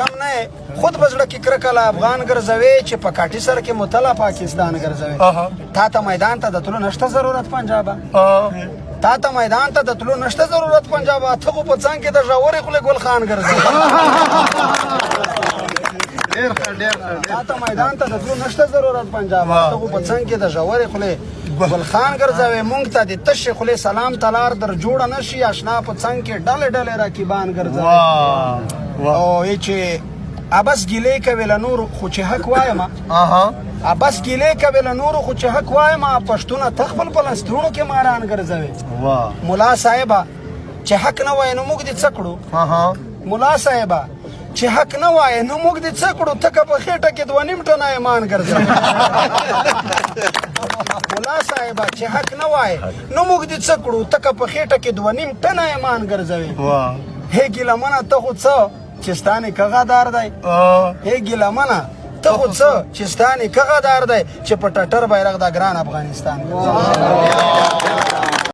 رم نه خود بزړه کې کرکه له افغان ګرځوي چې په کاټي سره کې متلا پاکستان ګرځوي تا ته میدان ته د تلو نشته ضرورت پنجابه تا ته میدان ته د تلو نشته ضرورت پنجابه ته خو په څنګ کې د ژورې خولې ګل خان ګرځوي تا ته میدان ته د تلو نشته ضرورت پنجابه ته خو په څنګ کې د ژورې خولې ګل خان ګرځوي مونږ ته د تشې خولې سلام تلار در جوړه نشي اشنا په څنګ کې ډلې ډلې راکیبان ګرځوي او ای چې ابس ګیلې کوي له نورو خو چې حق وایم ابس ګیلې کوي له نورو خو چې حق وایم پښتونه تخپل پلسترونو کې ماران ګرځوي ملا صاحبه چې حق نه وای نو موږ دې څه کړو ملا صاحبه چې حق نه وای نو موږ دې څه کړو ته که په خېټه کې 2.5 ټنه ایمان ګرځوي ملا صاحبه چې حق نه وای نو موږ دې څه کړو ته که په خېټه کې 2.5 ټنه ایمان ګرځوي هې ګیلمنه ته خو څه چې ستانې کغادار دی هې ګیلمنه ته خو څه چې ستانې کغادار دی چې په ټټر بیرغ د ګران افغانستان